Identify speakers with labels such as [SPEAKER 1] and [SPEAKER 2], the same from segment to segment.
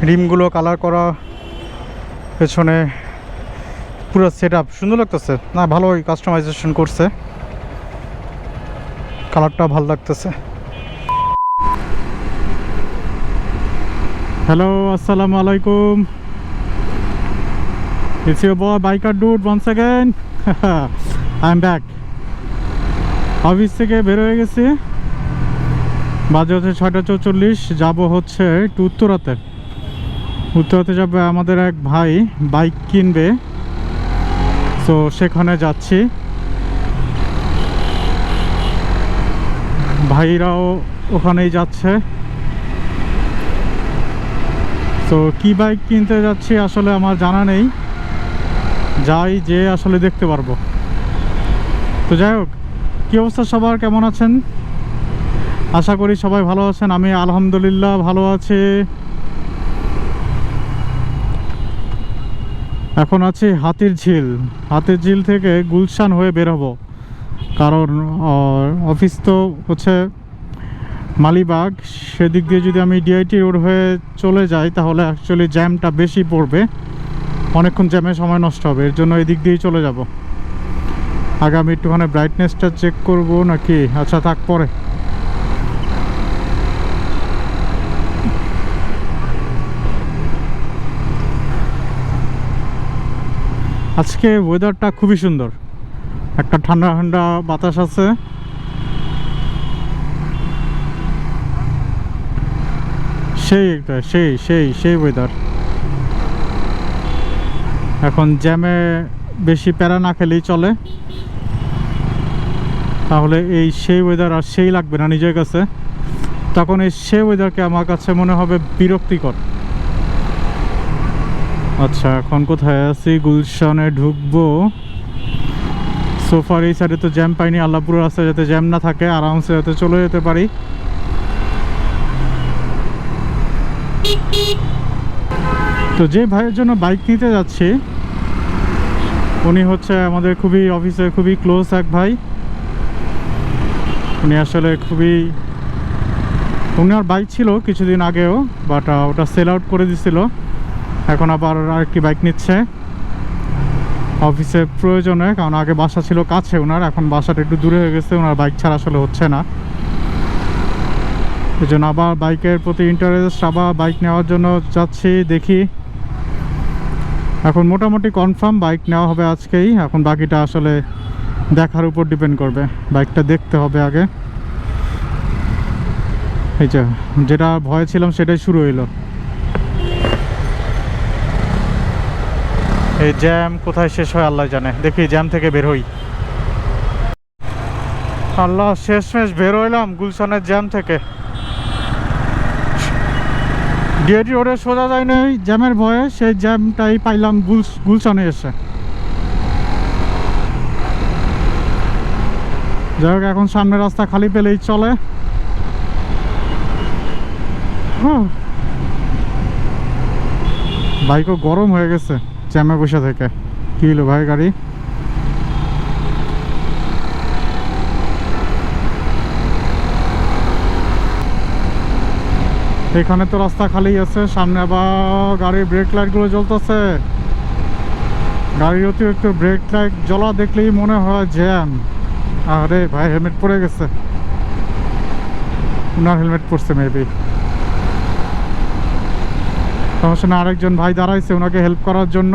[SPEAKER 1] রিমগুলো colour করা, পেছনে পুরো সেট আপ সুন্দর লাগতেছে। না, ভালোই কাস্টমাইজেশন করছে, কালারটা ভালো লাগতেছে। হ্যালো, আসসালামু আলাইকুম। It's your boy Biker Dude once again. I'm back. Office থেকে বের হয়ে গেছি, বাজে হচ্ছে 6:44। যাব হচ্ছে একটু উত্তরাতে যাবে। আমাদের এক ভাই বাইক কিনবে, তো সেখানে যাচ্ছি। ভাইরাও ওখানেই যাচ্ছে। তো কি বাইক কিনতে যাচ্ছি আসলে আমার জানা নেই, যাই যে আসলে দেখতে পারবো। তো যাই হোক, কী অবস্থা সবার, কেমন আছেন? আশা করি সবাই ভালো আছেন। আমি আলহামদুলিল্লাহ ভালো আছি। এখন আছি হাতির ঝিল থেকে গুলশান হয়ে বেরোবো, কারণ অফিস তো হচ্ছে মালিবাগ। সেদিক দিয়ে যদি আমি ডিআইটি রোড হয়ে চলে যাই তাহলে অ্যাকচুয়ালি জ্যামটা বেশি পড়বে, অনেকক্ষণ জ্যামে সময় নষ্ট হবে। এর জন্য এই দিক দিয়েই চলে যাব। আগে আমি একটুখানি ব্রাইটনেসটা চেক করব নাকি, আচ্ছা থাক পরে। আজকে ওয়েদারটা খুবই সুন্দর, একটা ঠান্ডা ঠান্ডা বাতাস আছে। সেই ওয়েদার। এখন জ্যামে বেশি প্যারা না খেলেই চলে, তাহলে এই সেই ওয়েদার আর সেই লাগবে না নিজের কাছে। তখন এই সেই ওয়েদারকে আমার কাছে মনে হবে বিরক্তিকর। আচ্ছা, এখন কোথায় আছি? গুলশানে ঢুকবো। সোফার এই সাইডে তো জ্যাম পাইনি, আল্লাহপুরের রাস্তায় যাতে জ্যাম না থাকে, আরামসে যাতে চলে যেতে পারি। তো যে ভাইয়ের জন্য বাইক নিতে যাচ্ছি, উনি হচ্ছে আমাদের খুবই অফিসের খুবই ক্লোজ এক ভাই। উনি আসলে উনার বাইক ছিল কিছুদিন আগেও, বাট ওটা সেল আউট করে দিছিল। এখন আবার আরেকটি বাইক নিচ্ছে অফিসের প্রয়োজনে, কারণ আগে বাসা ছিল কাছে ওনার, এখন বাসাটা একটু দূরে হয়ে গেছে, ওনার বাইক ছাড়া আসলে হচ্ছে না। এই জন্য আবার বাইকের প্রতি ইন্টারেস্ট, আবার বাইক নেওয়ার জন্য যাচ্ছি। দেখি, এখন মোটামুটি কনফার্ম বাইক নেওয়া হবে আজকেই। এখন বাকিটা আসলে দেখার উপর ডিপেন্ড করবে, বাইকটা দেখতে হবে আগে। এই যে যেটা ভয় ছিলাম সেটাই শুরু হইলো। এই জ্যাম কোথায় শেষ হয় আল্লাহ জানে। দেখি জ্যাম থেকে বের হই। আল্লাহ, শেষমেশ বের হইলাম গুলশানের জ্যাম থেকে। ডিআইটি রোডে সোজা যায় নাই জ্যামের ভয়ে, সেই জ্যামটাই পাইলাম গুলশানে এসে। যাই হোক, এখন সামনে রাস্তা খালি পেলেই চলে। বাইকও গরম হয়ে গেছে জ্যামে বসে থেকে। কি হলো ভাই গাড়ি? এখানে তো রাস্তা খালি আছে, সামনে আবার গাড়ির ব্রেক লাইটগুলো জ্বলতেছে। গাড়ির অতিরিক্ত ব্রেক লাইট জ্বলা দেখলেই মনে হয় জ্যাম। আরে ভাই, হেলমেট পরে গেছে। ওনার হেলমেট পরছে মেবি, সমস্যা না। আরেকজন ভাই দাঁড়াইছে ওনাকে হেল্প করার জন্য।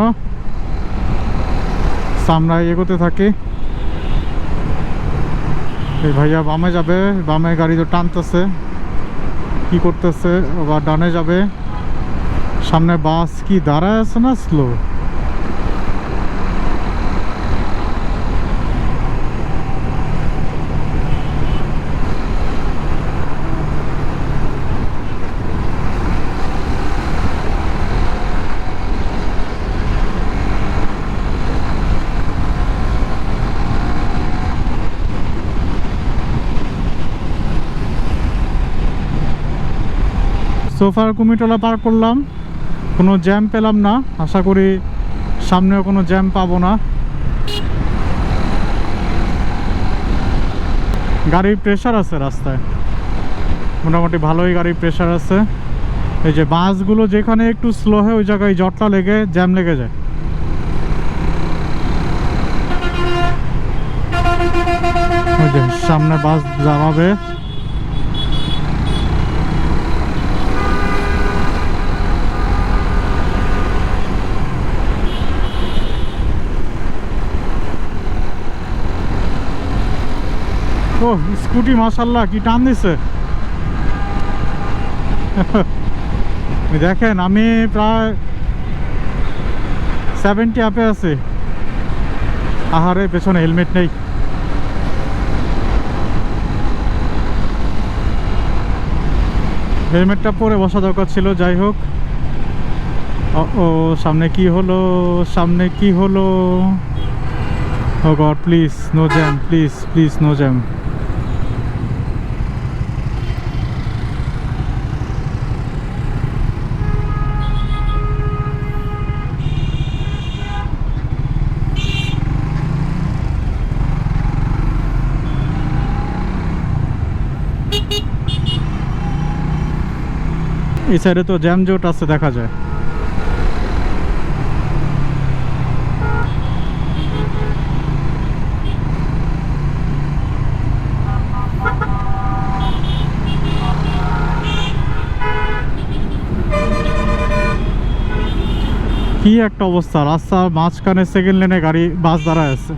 [SPEAKER 1] সামনে এগোতে থাকি। এই ভাইয়া বামে যাবে, বামে গাড়ি তো টানতেছে, কি করতেছে? আবার ডানে যাবে। সামনে বাস কি দাঁড়ায় আছে না স্লো? সোফার কুমিটোলা পার করলাম, কোনো জ্যাম পেলাম না। আশা করি সামনেও কোনো জ্যাম পাবো না। গাড়ির প্রেশার আছে রাস্তায়, মোটামুটি ভালোই গাড়ির প্রেশার আছে। এই যে বাসগুলো যেখানে একটু স্লো হয় ওই জায়গায় জটলা লেগে জ্যাম লেগে যায়। ওই যে সামনে বাস দাঁড়াবে। ও স্কুটি মাশাআল্লাহ কি টান দিছে। দেখেন আমি প্রায় 70 আপে আছি। আহারে পেছনে হেলমেট নেই। হেলমেটটা পরে বসা দরকার ছিল। যাই হোক, ও সামনে কি হলো, সামনে কি হলো। ও God please no jam, please please no jam. এই সাইডে তো জ্যাম জোট আছে দেখা যায়। কি একটা অবস্থা, রাস্তার মাঝখানে সেকেন্ড লেনে গাড়ি বাস দাঁড়ায় আছে।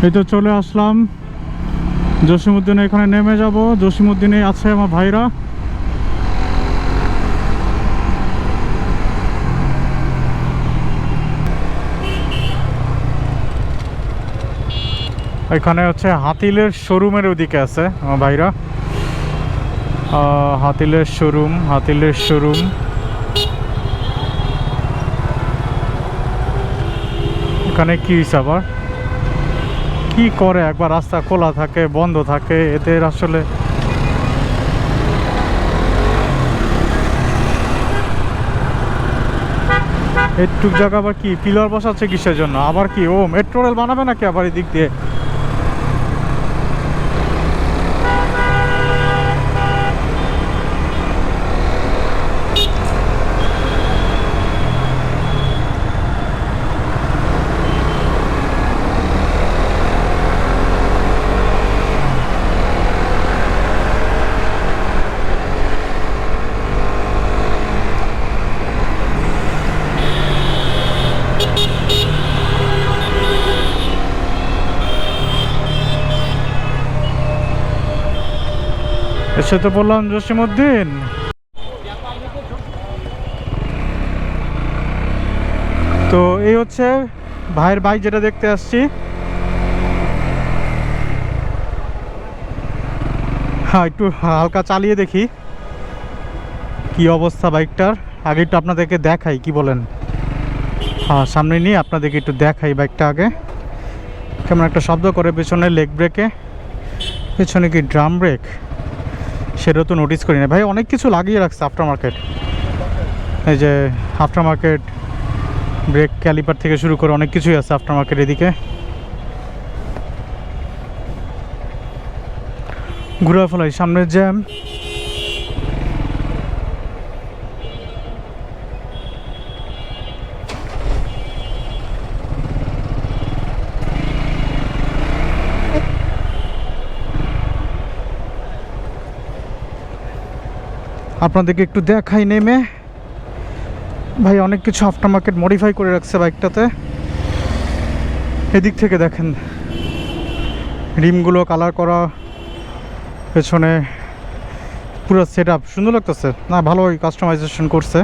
[SPEAKER 1] এই তো চলে আসলাম জসীমউদ্দিনে। এখানে নেমে যাব। জসীমউদ্দিনে আছে আমার ভাইরা। এখানে হচ্ছে হাতিলের শোরুমের ওদিকে আছে আমার ভাইরা। হাতিলের শোরুম, হাতিলের শোরুম। এখানে কি হয়েছে আবার, কি করে একবার রাস্তা খোলা থাকে বন্ধ থাকে, এদের আসলে একটু জায়গা আবার কি পিলার বসাচ্ছে কিসের জন্য, আবার কি ও মেট্রো রেল বানাবে নাকি আবার এই দিক দিয়ে। এসে তো বললাম জসীমউদ্দিন। তো এই হচ্ছে ভাইয়ের বাইক যেটা দেখতে আসছি। হ্যাঁ একটু হালকা চালিয়ে দেখি কি অবস্থা বাইকটার। আগে একটু আপনাদেরকে দেখাই, কি বলেন? হ্যাঁ সামনে নিয়ে আপনাদেরকে একটু দেখাই বাইকটা আগে। কেমন একটা শব্দ করে পেছনে লেগ ব্রেকে, পেছনে কি ড্রাম ব্রেক সেটা তো নোটিস করি না। ভাই অনেক কিছু লাগিয়ে রাখছে আফটার মার্কেট। এই যে আফটার মার্কেট ব্রেক ক্যালিপার থেকে শুরু করে অনেক কিছুই আছে আফটার মার্কেট। এদিকে ঘুরে ফেলাই, সামনের জ্যাম। আপনাদেরকে একটু দেখাই নেমে। ভাই অনেক কিছু আফটার মার্কেট মডিফাই করে রাখছে বাইকটাতে। এদিক থেকে দেখেন রিমগুলো কালার করা, পেছনে পুরো সেট আপ সুন্দর লাগতেছে না, ভালোই কাস্টমাইজেশন করছে,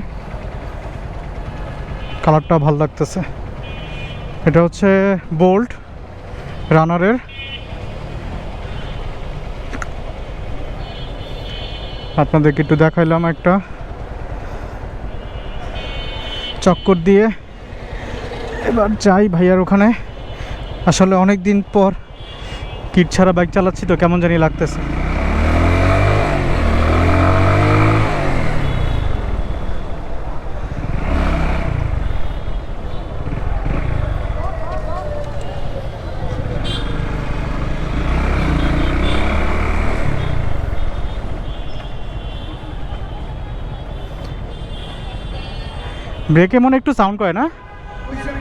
[SPEAKER 1] কালারটা ভালো লাগতেছে। এটা হচ্ছে বোল্ট রানারের। আপনাদেরকে একটু দেখাইলাম একটা চক্কর দিয়ে। এবার যাই ভাইয়ার ওখানে। আসলে অনেক দিন পর কিট ছাড়া বাইক চালাচ্ছি তো কেমন জানি লাগতেছে। ব্রেকে মনে একটু সাউন্ড করে না?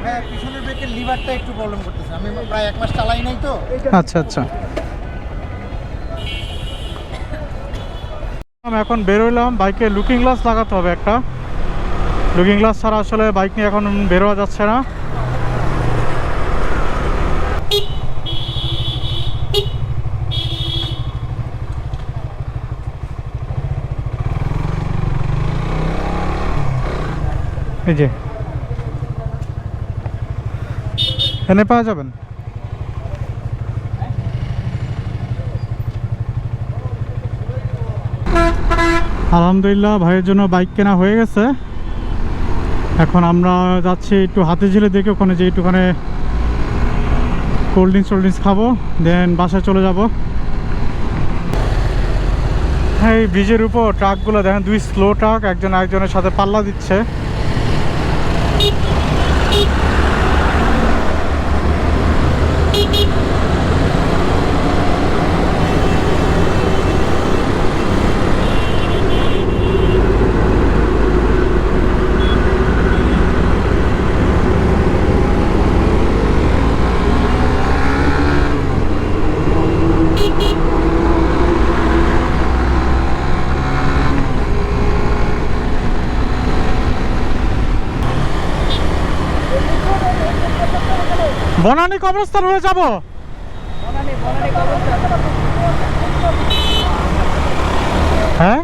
[SPEAKER 2] হ্যাঁ, পিছনের ব্রেকের লিভারটা একটু প্রবলেম করতেছে। আমি প্রায় 1 মাস চালাই নাই তো।
[SPEAKER 1] আচ্ছা আচ্ছা। আমি এখন বেরোলাম, বাইকে লুকিং গ্লাস লাগাতে হবে একটা। লুকিং গ্লাস ছাড়া আসলে বাইক নিয়ে এখন বেরোয়া যাচ্ছে না। এই যে এনে পাওয়া যাবেন। আলহামদুলিল্লাহ ভাইয়ের জন্য বাইক কেনা হয়ে গেছে। এখন আমরা যাচ্ছি একটু হাতিঝিলের দিকে, ওখানে যে একটুখানে কোল্ড ড্রিঙ্কস খাবো, দেন বাসায় চলে যাব। হ্যাঁ, এই ব্রিজের উপর ট্রাকগুলো দেখেন, 2 স্লো ট্রাক একজন আরেকজনের সাথে পাল্লা দিচ্ছে। বনানী কবরস্থান হয়ে যাব। হ্যাঁ,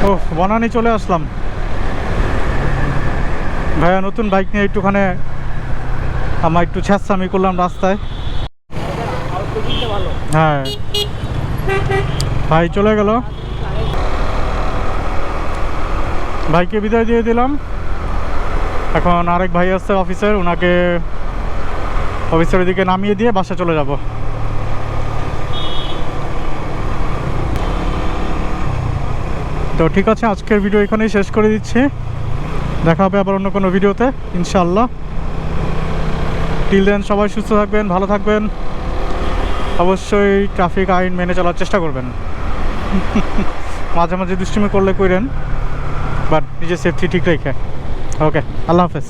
[SPEAKER 1] ও বনানী চলে আসলাম। ভাইয়া নতুন বাইক নিয়ে একটুখানে আমার একটু ছ্যাঁচামি করলাম রাস্তায়। হ্যাঁ, ভাই চলে গেল, ভাইকে বিদায় দিয়ে দিলাম। এখন আরেক ভাই আসছে অফিসের, ওনাকে অফিসের দিকে নামিয়ে দিয়ে বাসা চলে যাব। তো ঠিক আছে, আজকের ভিডিও এখানেই শেষ করে দিচ্ছি। দেখা হবে আবার অন্য কোনো ভিডিওতে ইনশাআল্লাহ। টিল দেন সবাই সুস্থ থাকবেন, ভালো থাকবেন, অবশ্যই ট্রাফিক আইন মেনে চলার চেষ্টা করবেন। মাঝে মাঝে দুষ্টুমি করলে করেন, বাট নিজের সেফটি ঠিক রেখে। ওকে, আল্লাহ হাফেজ।